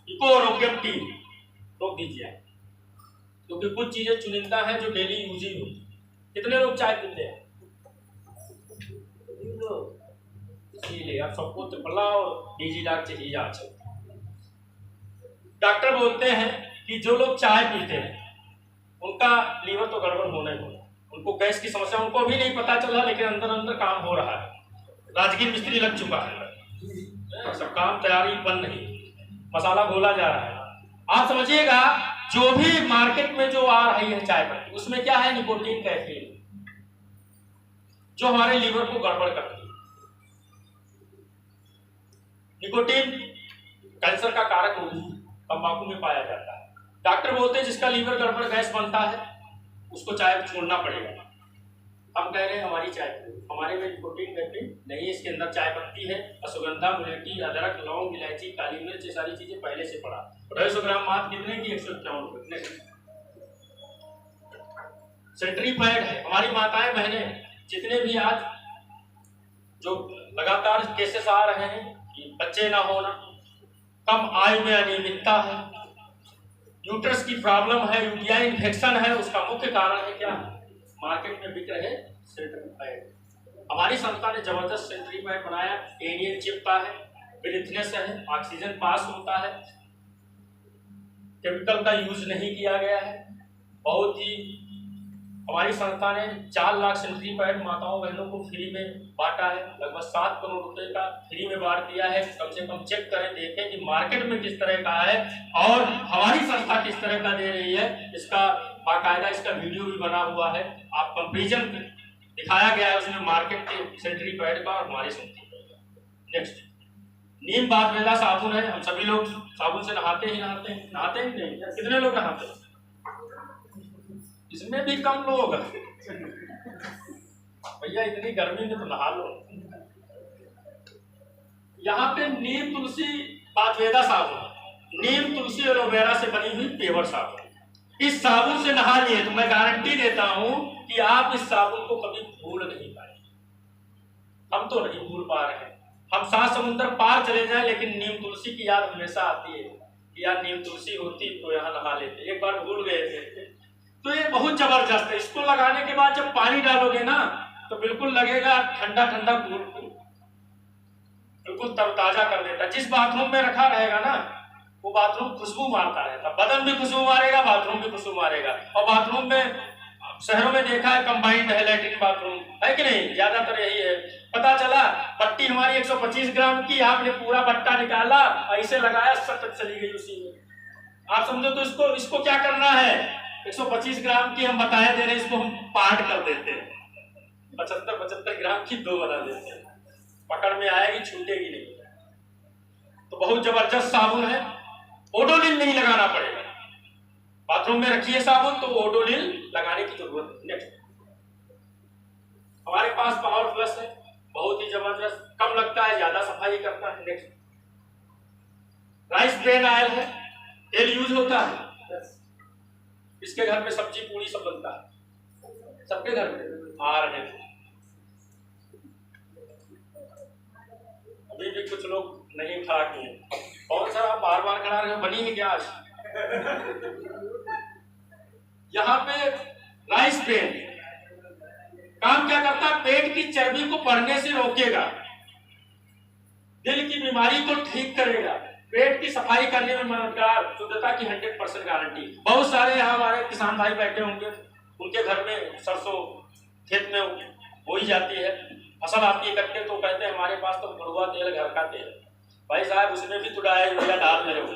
इको आरोग्यम टी रोक दीजिए, क्योंकि कुछ चीजें चुनिंदा है जो डेली यूजिंग होती है। कितने लोग चाय पीते हैं? इसीलिए आप सबको त्रिपला और डीजी डाक चाहिए आज। डॉक्टर बोलते हैं कि जो लोग चाय पीते हैं उनका लीवर तो गड़बड़ होना ही होना, उनको गैस की समस्या उनको भी नहीं पता चला, लेकिन अंदर अंदर काम हो रहा है। राजगीर मिस्त्री लग चुका है, सब काम तैयारी बन रही, मसाला घोला जा रहा है। आप समझिएगा जो भी मार्केट में जो आ रही है चाय पत्ती, उसमें क्या है, निकोटीन कैफीन, जो हमारे लीवर को गड़बड़ करती है। निकोटीन कैंसर का कारक तंबाकू में पाया जाता है। डॉक्टर बोलते हैं जिसका लीवर गड़बड़ गैस बनता है उसको चाय छोड़ना पड़ेगा। हम कह रहे हैं हमारी चाय, हमारे में निकोटीन कैफीन नहीं है, इसके अंदर चाय पत्ती है, अश्वगंधा, मुलेठी, अदरक, लौंग, इलायची, काली मिर्च, ये सारी चीजें पहले से पड़ा। 250 ग्राम मात्र कितने की? 151 रुपए। सेंट्री पैड है। हमारी माताएं बहनें जितने भी आज जो लगातार केसेस आ रहे हैं कि बच्चे ना होना, कम आयु में अनियमितता है, यूट्रस की प्रॉब्लम है, यूटीआई इन्फेक्शन है, उसका मुख्य कारण है क्या? मार्केट में बिक रहे सेंट्री पैड। हमारी संस्था ने जबरदस्त सेंट्री पैड बनाया, एनियन चिपका है, ब्रीथनेस है, ऑक्सीजन पास होता है, केमिकल का यूज नहीं किया गया है। बहुत ही हमारी संस्था ने 4 लाख सेंट्री पैड माताओं बहनों को फ्री में बांटा है, लगभग 7 करोड़ रुपए का फ्री में बांट दिया है। कम से कम चेक करें, देखें कि मार्केट में किस तरह का है और हमारी संस्था किस तरह का दे रही है। इसका बाकायदा इसका वीडियो भी बना हुआ है, आप कंपेरिजन दिखाया गया है उसमें मार्केट के सेंट्री पैड का और हमारी सेंट्री पैड का। नेक्स्ट नीम बादवेदा साबुन है। हम सभी लोग साबुन से नहाते ही नहाते हैं, नहाते ही नहीं, कितने लोग नहाते हैं? इसमें भी कम लोग भैया, इतनी गर्मी में तो नहा लो। यहाँ पे नीम तुलसी बादवेदा साबुन, नीम तुलसी एलोवेरा से बनी हुई पेवर साबुन। इस साबुन से नहा लिए तो मैं गारंटी देता हूं कि आप इस साबुन को कभी भूल नहीं पाएंगे। हम तो नहीं भूल पा रहे हैं, हम 7 समुंदर पार चले जाएं, लेकिन नीम तुलसी की याद हमेशा आती है कि यार नीम तुलसी होती तो यहाँ नहा लेते, एक बार भूल गए थे। तो ये बहुत जबरदस्त है। इसको लगाने के बाद जब पानी डालोगे ना तो बिल्कुल लगेगा ठंडा ठंडा, बिल्कुल तरोताजा कर देता है। जिस बाथरूम में रखा रहेगा ना वो बाथरूम खुशबू मारता रहता, बदन भी खुशबू मारेगा, बाथरूम भी खुशबू मारेगा। और बाथरूम में शहरों में देखा है कंबाइंड है, लैट्रिन बाथरूम है कि नहीं, ज्यादातर यही है। पता चला पट्टी हमारी 125 ग्राम की, आपने पूरा बट्टा निकाला, ऐसे लगाया, सतत चली गई उसी में। आप समझो तो इसको क्या करना है, 125 ग्राम की हम बताए दे रहे हैं, इसको हम पार्ट कर देते हैं, 75 ग्राम की 2 बना देते हैं, पकड़ में आएगी, छूटेगी नहीं। तो बहुत जबरदस्त साबुन है। ओडोनिल नहीं लगाना पड़ेगा, बाथरूम में रखिए साबुन तो ओडोनिल लगाने की जरूरत नहीं। नेक्स्ट हमारे पास पावर प्लस है, बहुत ही जबरदस्त, कम लगता है, ज्यादा सफाई करता है। नेक्स्ट राइस ब्रेन ऑयल है, तेल यूज होता है, इसके घर में सब्जी पूरी सब बनता है, सबके घर में आ रहे हैं। अभी भी कुछ लोग नहीं खड़ा किए, और सर आप बार बार खड़ा रहे, बनी है क्या आज? यहाँ पे राइस ब्रेन काम क्या करता है, पेट की चर्बी को बढ़ने से रोकेगा, दिल की बीमारी को ठीक करेगा, पेट की सफाई करने में मददगार, शुद्धता की 100% गारंटी। बहुत सारे यहाँ हमारे किसान भाई बैठे होंगे, उनके घर में सरसों खेत में हो ही जाती है, फसल आती है इकट्ठे, तो कहते हैं हमारे पास तो कड़वा तेल घर का तेल। भाई साहब उसमें भी तो डाया यूरिया डाल रहे हो,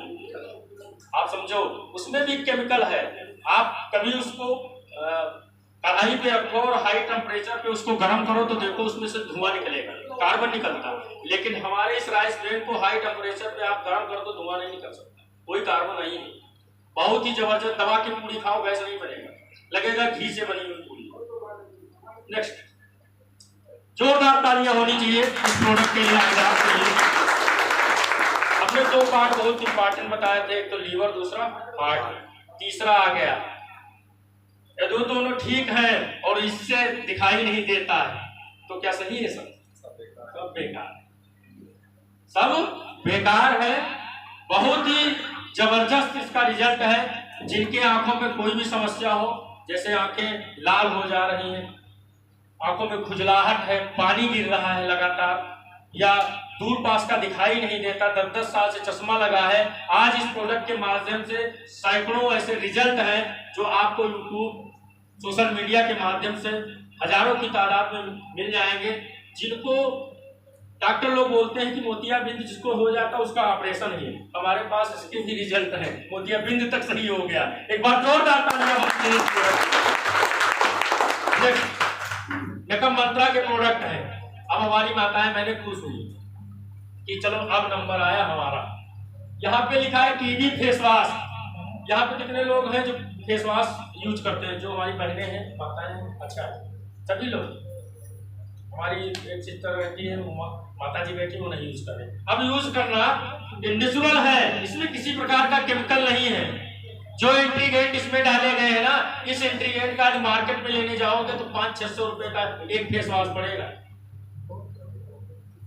आप समझो उसमें भी केमिकल है। आप कभी उसको कढ़ाई पे रखो और हाई टेम्परेचर पे उसको गर्म करो तो देखो उसमें से धुआं निकलेगा, कार्बन निकलता है। लेकिन हमारे इस राइस ब्रेन को हाई टेम्परेचर पे आप गर्म कर दो, धुआं नहीं निकल सकता, कोई कार्बन नहीं है। बहुत ही जबरदस्त, दवा की पूरी खाओ गैस नहीं बनेगा, लगेगा घी से बनी हुई पूरी। नेक्स्ट, जोरदार तालियां होनी चाहिए इस प्रोडक्ट के लिए, आजाद के लिए। हमने 2 पार्ट बहुत इंपॉर्टेंट बताए थे, एक तो लीवर, दूसरा हार्ट, तीसरा आ गया। यदि वो दोनों ठीक है और इससे दिखाई नहीं देता है तो क्या सही है? सब बेकार, सब बेकार है। बहुत ही जबरदस्त इसका रिजल्ट है। जिनके आंखों में कोई भी समस्या हो, जैसे आंखें लाल हो जा रही हैं, आंखों में खुजलाहट है, पानी गिर रहा है लगातार, या दूर पास का दिखाई नहीं देता, 10-10 साल से चश्मा लगा है, आज इस प्रोडक्ट के माध्यम से सैकड़ों ऐसे रिजल्ट हैं जो आपको यूट्यूब, सोशल मीडिया के माध्यम से हजारों की तादाद में मिल जाएंगे। जिनको डॉक्टर लोग बोलते हैं कि मोतियाबिंद जिसको हो जाता है उसका ऑपरेशन ही है, हमारे पास इसके भी रिजल्ट है, मोतियाबिंद तक सही हो गया। एक बार जोरदार तालियां होनी चाहिए। निकम मंत्रा के प्रोडक्ट है। अब हमारी माताएं, मैंने खुश हुई कि चलो अब नंबर आया हमारा। यहाँ पे लिखा है टीबी फेस वॉश। यहाँ पे कितने लोग हैं जो फेस वॉश यूज करते हैं? जो हमारी बहनें हैं, माताएं हैं, अच्छा सभी लोग। हमारी एक सिस्टर बैठी है, माता जी बैठी, वो नहीं यूज कर रहे। अब यूज करना नेचुरल है, इसमें किसी प्रकार का केमिकल नहीं है। जो इंग्रेडिएंट इसमें डाले गए हैं ना, इस इंग्रेडिएंट का मार्केट में लेने जाओगे तो 500-600 रुपए का एक फेस वॉश पड़ेगा,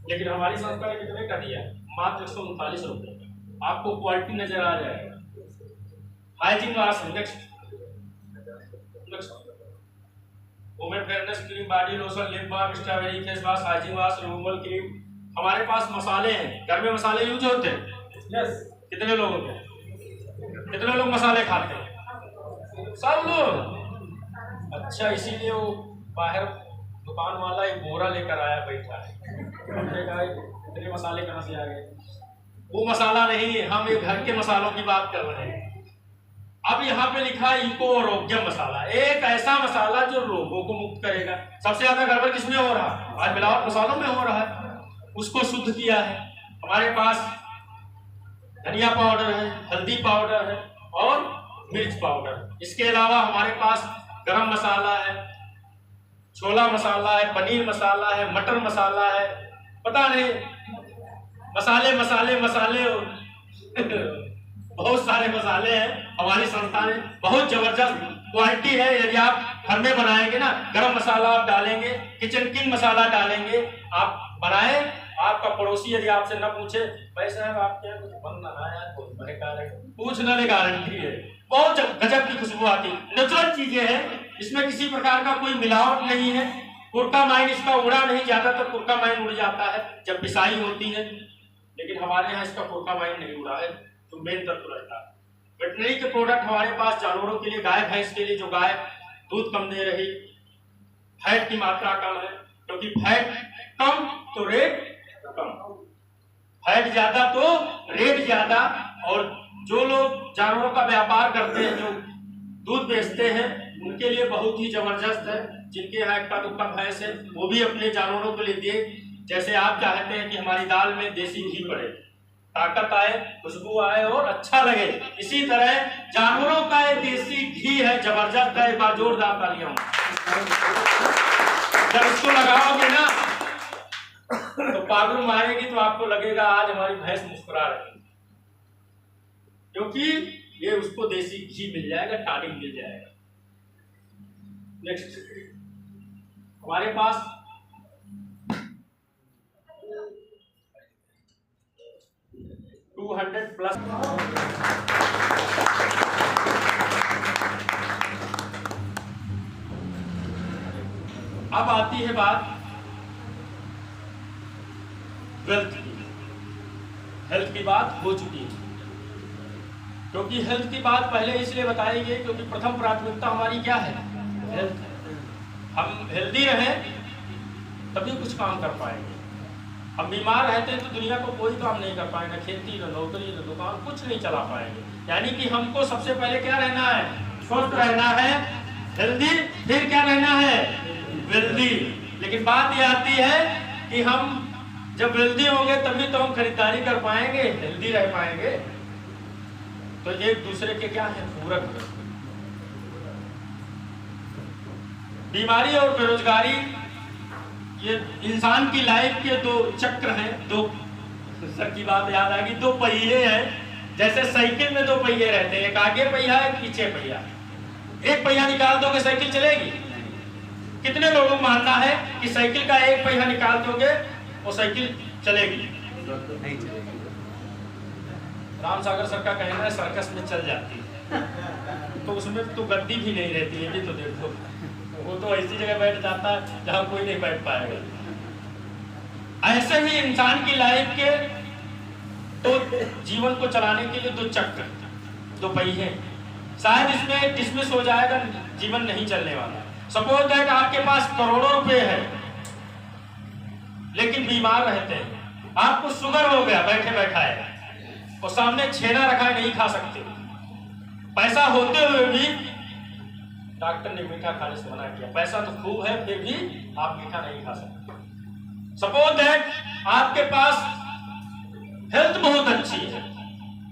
लेकिन हमारी संस्था ने कितने का दिया? मात्र 139 रुपए का। आपको क्वालिटी नजर आ जाएगा। Hygiene wash, next women fairness cream, body lotion, lip balm, strawberry face wash, hygiene wash, removal cream. हमारे पास मसाले हैं, घर में मसाले यूज होते हैं। यस, कितने लोग होते हैं? कितने लोग मसाले खाते हैं? सब लोग। अच्छा, इसीलिए वो बाहर दुकान वाला एक बोरा लेकर आया, बैठा है, हमने कहा इतने मसाले कहाँ से आ गए? वो मसाला नहीं, हम एक घर के मसालों की बात कर रहे हैं। अब यहाँ पे लिखा है इको आरोग्य मसाला, एक ऐसा मसाला जो रोगों को मुक्त करेगा। सबसे ज्यादा गड़बड़ किसमें हो रहा है? आज मिलावट मसालों में हो रहा है, उसको शुद्ध किया है। हमारे पास धनिया पाउडर है, हल्दी पाउडर है और मिर्च पाउडर। इसके अलावा हमारे पास गरम मसाला है, छोला मसाला है, पनीर मसाला है, मटर मसाला है, पता नहीं मसाले मसाले मसाले बहुत सारे मसाले हैं। हमारी संस्था में बहुत जबरदस्त क्वालिटी है। यदि आप घर में बनाएंगे ना, गरम मसाला आप डालेंगे, किचन किंग मसाला डालेंगे, आप बनाए, आपका पड़ोसी यदि आपसे न पूछे भाई साहब आप क्या कुछ बन रहा है, पूछने की गारंटी है। बहुत गजब की खुशबू आती, नेचुरल चीजें हैं, इसमें किसी प्रकार का कोई मिलावट नहीं है। कुर्कामाइन इसका उड़ा नहीं, ज्यादातर कुर्कामाइन उड़ जाता है जब पिसाई होती है, लेकिन हमारे यहाँ इसका कुर्कामाइन नहीं उड़ा है, तो मेन तत्व रहता है। वेटनरी के प्रोडक्ट हमारे पास जानवरों के लिए, गाय भैंस के लिए, जो गाय दूध कम दे रही, फैट की मात्रा कम है, क्योंकि फैट कम तो रेट कम, फैट ज्यादा तो रेट ज्यादा। और जो लोग जानवरों का व्यापार करते हैं, जो दूध बेचते हैं, उनके लिए बहुत ही जबरदस्त है। जिनके यहाँ इक्का दुक्का भैंस है, वो भी अपने जानवरों के लिए दे। जैसे आप चाहते हैं कि हमारी दाल में देसी घी पड़े, ताकत आए, खुशबू आए और अच्छा लगे, इसी तरह जानवरों का ये देसी घी है, जबरदस्त है। एक बार जोरदार तालियां। जब इसको लगाओगे ना तो पागल में आएगी, तो आपको लगेगा आज हमारी भैंस मुस्कुरा रही है, क्योंकि ये उसको देसी घी मिल जाएगा, टॉनिक मिल जाएगा। नेक्स्ट, हमारे पास $200+ अब आती है बात वेल्थ की। हेल्थ की बात हो चुकी है। क्योंकि हेल्थ की बात पहले इसलिए बताई गई क्योंकि प्रथम प्राथमिकता हमारी क्या है? हेल्थ है। हम हेल्दी रहें तभी कुछ काम कर पाएंगे। हम बीमार रहते हैं तो दुनिया को कोई काम नहीं कर पाएंगे, खेती न नौकरी न दुकान, कुछ नहीं चला पाएंगे। यानी कि हमको सबसे पहले क्या रहना है? स्वस्थ रहना है, हेल्दी, फिर क्या रहना है? वेल्दी। लेकिन बात ये आती है कि हम जब वेल्दी होंगे तभी तो हम खरीदारी कर पाएंगे, हेल्दी रह पाएंगे। तो एक दूसरे के क्या है? पूरक। बीमारी और बेरोजगारी ये इंसान की लाइफ के दो चक्र हैं। दो, सर की बात याद आ गई, दो पहिए हैं। जैसे साइकिल में दो पहिए रहते हैं, एक आगे पहिया एक पीछे पहिया। एक पहिया निकाल दोगे साइकिल चलेगी? कितने लोगों को मानना है कि साइकिल का एक पहिया निकाल दोगे वो साइकिल चलेगी? नहीं चलेगी। राम सागर सर का कहना है सर्कस में चल जाती है, तो उसमें तो गद्दी भी नहीं रहती है। तो देखो वो तो ऐसी जगह बैठ जाता है जहां कोई नहीं बैठ पाएगा। ऐसे ही इंसान की लाइफ के तो जीवन को चलाने के लिए दो चक्र, दो पहिए। शायद इसमें डिसमिस हो जाएगा, जीवन नहीं चलने वाला। सपोज दैट आपके पास करोड़ों रुपए है लेकिन बीमार रहते हैं। आपको शुगर हो गया बैठे बैठाए और सामने छेना रखा है, नहीं खा सकते। पैसा होते हुए भी डॉक्टर ने मीठा खाने से मना किया। पैसा तो खूब है फिर भी आप मीठा नहीं खा सकते। सपोज दैट आपके पास हेल्थ बहुत अच्छी है,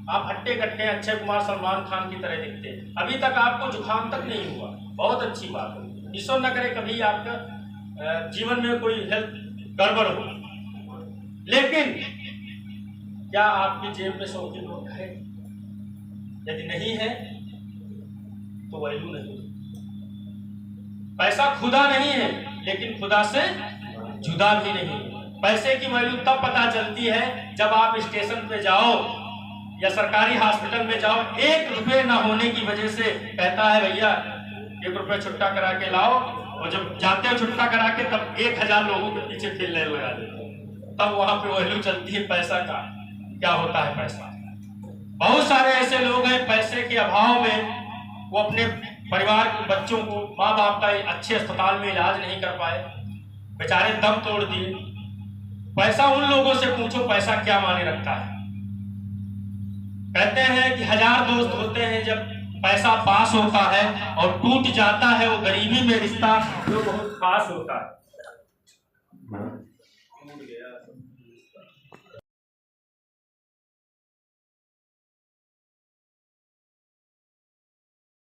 आप हट्टे कट्टे अक्षय कुमार सलमान खान की तरह दिखते हैं, अभी तक आपको जुकाम तक नहीं हुआ, बहुत अच्छी बात है। ईश्वर न करे कभी आपका जीवन में कोई हेल्थ गड़बड़ हो। लेकिन क्या आपकी जेब में 100 किलो है? यदि नहीं है तो वैल्यू नहीं। पैसा खुदा नहीं है लेकिन खुदा से जुदा भी नहीं। पैसे की वैल्यू तब पता चलती है जब आप स्टेशन पे जाओ या सरकारी हॉस्पिटल में जाओ, 1 रुपये ना होने की वजह से कहता है भैया 1 रुपये छुट्टा करा के लाओ, और जब जाते हो छुट्टा करा के तब 1000 लोगों के पीछे खेलने लगा देते हैं। तब वहां पे वैल्यू चलती है पैसा का। क्या होता है पैसा? बहुत सारे ऐसे लोग हैं पैसे के अभाव में वो अपने परिवार के बच्चों को, माँ बाप का अच्छे अस्पताल में इलाज नहीं कर पाए, बेचारे दम तोड़ दिए। पैसा, उन लोगों से पूछो पैसा क्या माने रखता है। कहते हैं कि 1000 दोस्त होते हैं, जब पैसा पास होता है और टूट जाता है वो गरीबी में रिश्ता जो बहुत खास होता है।